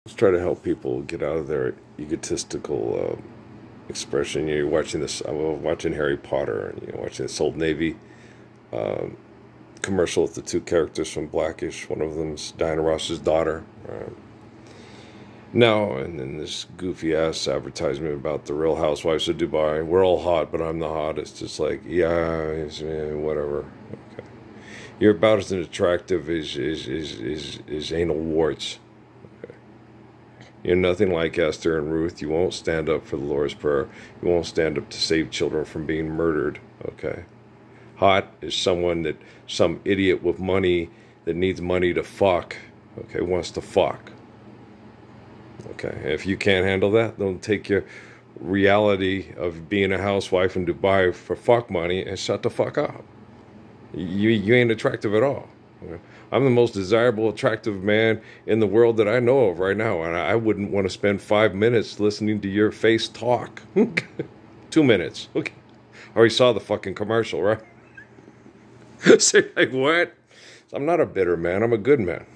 Let's try to help people get out of their egotistical expression. You're watching this. I'm watching Harry Potter, and you're watching this Old Navy commercial with the two characters from Blackish. One of them's Diana Ross's daughter. No, and then this goofy ass advertisement about the Real Housewives of Dubai. We're all hot, but I'm the hottest. Just like, yeah, whatever. Okay. You're about as attractive as anal warts. You're nothing like Esther and Ruth. You won't stand up for the Lord's Prayer. You won't stand up to save children from being murdered. Okay. Hot is some idiot with money that needs money to fuck. Okay, wants to fuck. Okay, if you can't handle that, don't take your reality of being a housewife in Dubai for fuck money and shut the fuck up. You ain't attractive at all. Okay? I'm the most desirable, attractive man in the world that I know of right now, and I wouldn't want to spend 5 minutes listening to your face talk. 2 minutes. Okay, I already saw the fucking commercial, right? So like, what? I'm not a bitter man. I'm a good man.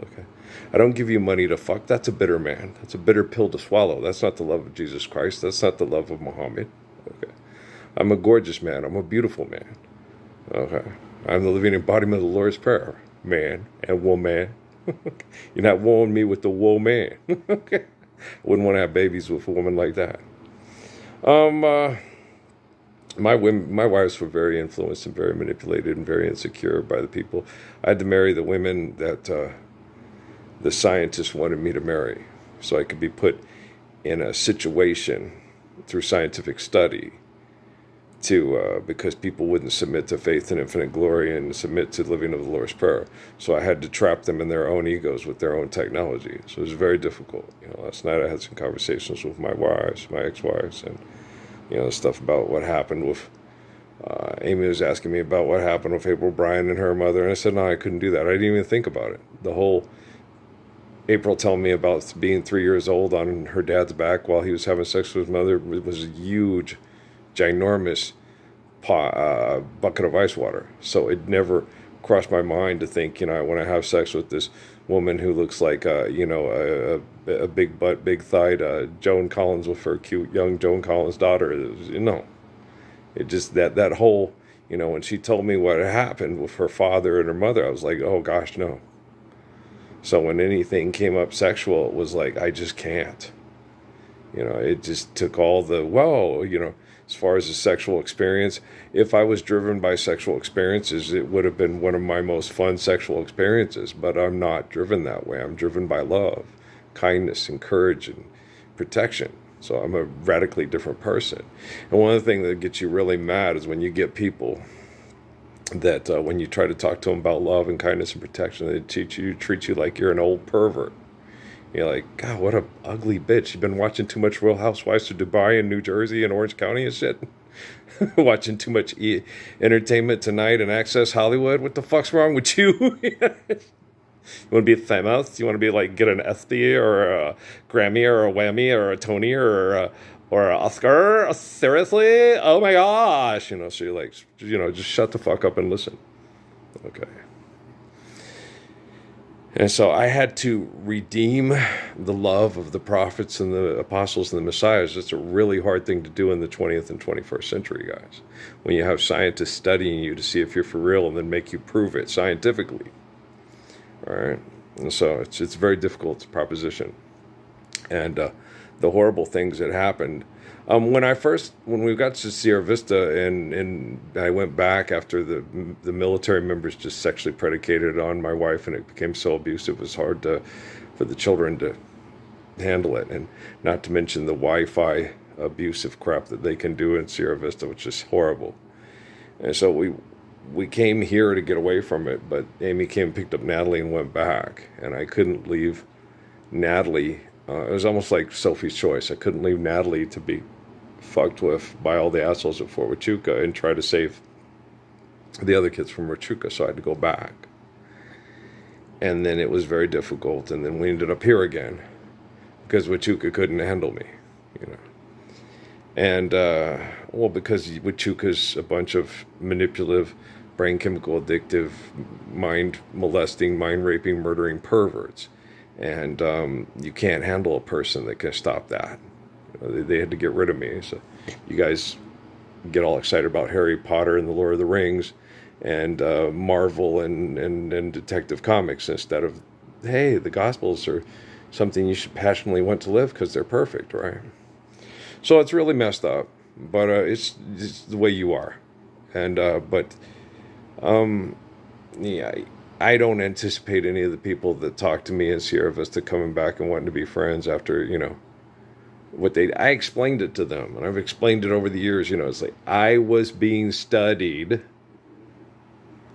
Okay. I don't give you money to fuck. That's a bitter man. That's a bitter pill to swallow. That's not the love of Jesus Christ. That's not the love of Muhammad. Okay. I'm a gorgeous man. I'm a beautiful man. Okay. I'm the living embodiment of the Lord's Prayer, man and woman. You're not wooing me with the woe man. Okay. I wouldn't want to have babies with a woman like that. My wives were very influenced and very manipulated and very insecure by the people. I had to marry the women that the scientists wanted me to marry, so I could be put in a situation through scientific study because people wouldn't submit to faith and infinite glory and submit to living of the Lord's Prayer. So I had to trap them in their own egos with their own technology. So it was very difficult. Last night I had some conversations with my wives, my ex-wives, and stuff about what happened with Amy was asking me about what happened with April Bryan and her mother, and I said, no, I couldn't do that. I didn't even think about it. The whole April telling me about being 3 years old on her dad's back while he was having sex with his mother was a huge, ginormous bucket of ice water. So it never crossed my mind to think, I want to have sex with this woman who looks like, a big butt, big thighed Joan Collins with her cute young Joan Collins daughter. It just, that whole, when she told me what had happened with her father and her mother, I was like, oh gosh, no. So when anything came up sexual, it was like, I just can't. It just took all the, whoa, as far as the sexual experience, if I was driven by sexual experiences, it would have been one of my most fun sexual experiences, but I'm not driven that way. I'm driven by love, kindness, and courage, and protection. So I'm a radically different person. And one of the things that gets you really mad is when you get people that when you try to talk to them about love and kindness and protection, they treat you like you're an old pervert. You're like, God, what a ugly bitch. You've been watching too much Real Housewives of Dubai and New Jersey and Orange County and shit. Watching too much Entertainment Tonight and Access Hollywood. What the fuck's wrong with you? You want to be famous? You want to be like, get an ESPY or a Grammy or a Whammy or a Tony or an Oscar? Seriously? Oh my gosh. So you're like, just shut the fuck up and listen. Okay. And so I had to redeem the love of the prophets and the apostles and the messiahs. It's a really hard thing to do in the 20th and 21st century, guys. When you have scientists studying you to see if you're for real and then make you prove it scientifically. All right? And so it's a very difficult proposition. And the horrible things that happened. When we got to Sierra Vista and I went back after the military members just sexually predicated on my wife, and it became so abusive, it was hard for the children to handle it, and not to mention the Wi-Fi abusive crap that they can do in Sierra Vista, which is horrible. And so we came here to get away from it, but Amy came and picked up Natalie and went back, and I couldn't leave Natalie. It was almost like Sophie's Choice. I couldn't leave Natalie to be fucked with by all the assholes at Fort Huachuca and try to save the other kids from Huachuca, so I had to go back. And then it was very difficult, and then we ended up here again because Huachuca couldn't handle me, And, because Huachuca's a bunch of manipulative, brain chemical addictive, mind molesting, mind raping, murdering perverts. And you can't handle a person that can stop that. They had to get rid of me. So you guys get all excited about Harry Potter and the Lord of the Rings and Marvel and Detective Comics instead of, hey, the Gospels are something you should passionately want to live because they're perfect, right? So it's really messed up, but it's the way you are. And yeah, I don't anticipate any of the people that talk to me as Sierra Vista coming back and wanting to be friends after, I explained it to them, and I've explained it over the years. It's like I was being studied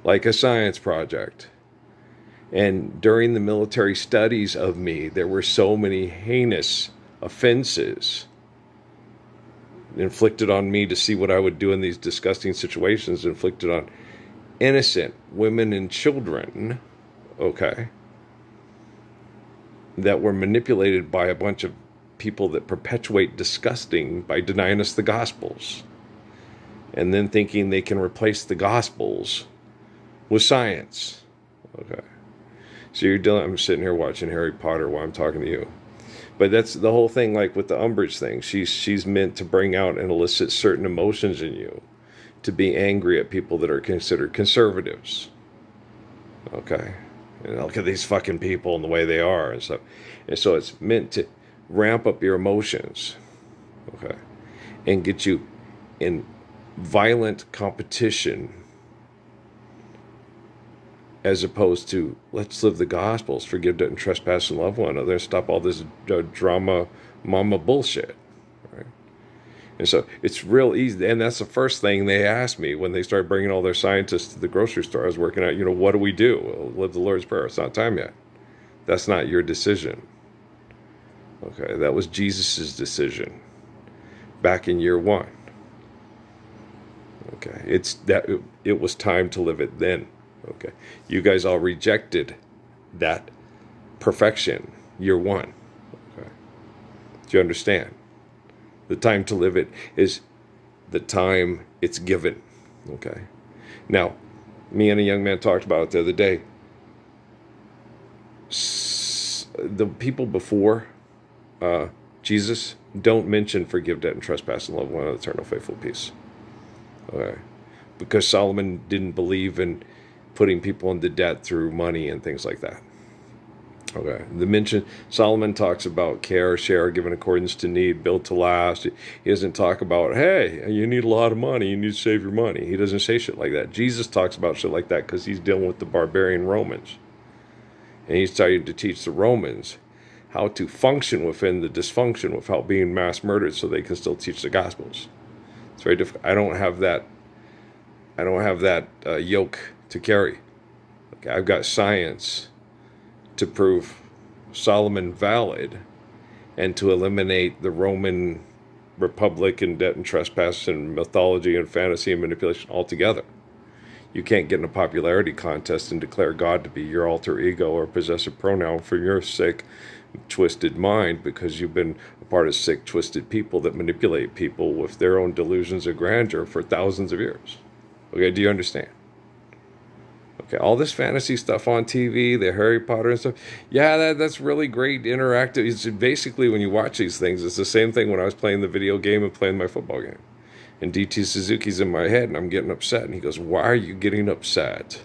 like a science project. And during the military studies of me, there were so many heinous offenses inflicted on me to see what I would do in these disgusting situations, inflicted on innocent women and children, okay, that were manipulated by a bunch of people that perpetuate disgusting by denying us the Gospels and then thinking they can replace the Gospels with science. Okay. So I'm sitting here watching Harry Potter while I'm talking to you. But that's the whole thing, like with the Umbridge thing. She's meant to bring out and elicit certain emotions in you, to be angry at people that are considered conservatives. Okay. And look at these fucking people and the way they are and stuff. And so it's meant to ramp up your emotions, okay, and get you in violent competition, as opposed to let's live the Gospels, forgive, debt, and trespass, and love one another, stop all this drama mama bullshit, right? And so it's real easy, and that's the first thing they asked me when they started bringing all their scientists to the grocery store. I was working out, what do we do? Well, live the Lord's Prayer. It's not time yet. That's not your decision. Okay, that was Jesus's decision back in year 1. Okay, it was time to live it then. Okay, you guys all rejected that perfection year 1. Okay, do you understand? The time to live it is the time it's given. Okay, now me and a young man talked about it the other day. The people before Jesus don't mention forgive, debt, and trespass, and love one another, eternal, faithful, peace. Okay, because Solomon didn't believe in putting people into debt through money and things like that. Okay, Solomon talks about care, share, given accordance to need, built to last. He doesn't talk about, hey, you need a lot of money, you need to save your money. He doesn't say shit like that. Jesus talks about shit like that because he's dealing with the barbarian Romans. And he's trying to teach the Romans how to function within the dysfunction without being mass murdered so they can still teach the Gospels. It's very difficult. I don't have that yoke to carry. Okay, I've got science to prove Solomon valid and to eliminate the Roman Republic and debt and trespass and mythology and fantasy and manipulation altogether. You can't get in a popularity contest and declare God to be your alter ego or possessive pronoun for your sick, twisted mind, because you've been a part of sick, twisted people that manipulate people with their own delusions of grandeur for thousands of years. Okay, do you understand? Okay, all this fantasy stuff on TV, the Harry Potter and stuff, yeah, that's really great, interactive. It's basically, when you watch these things, it's the same thing when I was playing the video game and playing my football game. And DT Suzuki's in my head, and I'm getting upset. And he goes, why are you getting upset?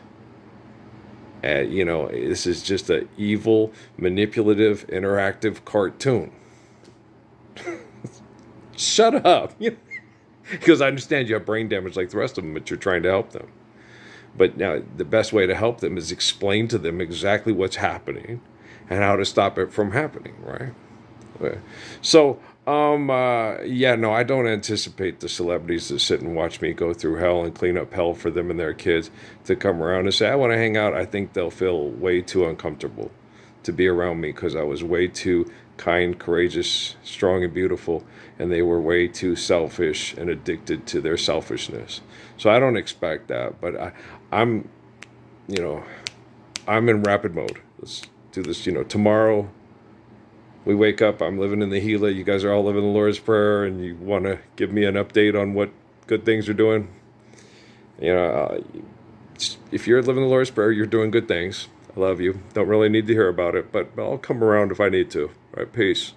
This is just an evil, manipulative, interactive cartoon. Shut up. Because I understand you have brain damage like the rest of them, but you're trying to help them. But now the best way to help them is explain to them exactly what's happening and how to stop it from happening, right? Okay. So, I don't anticipate the celebrities that sit and watch me go through hell and clean up hell for them and their kids to come around and say, I want to hang out. I think they'll feel way too uncomfortable to be around me because I was way too kind, courageous, strong, and beautiful, and they were way too selfish and addicted to their selfishness. So I don't expect that, but I'm in rapid mode. Let's do this, tomorrow. We wake up, I'm living in the Gila, you guys are all living the Lord's Prayer, and you want to give me an update on what good things you're doing. If you're living the Lord's Prayer, you're doing good things. I love you. Don't really need to hear about it, but I'll come around if I need to. All right, peace.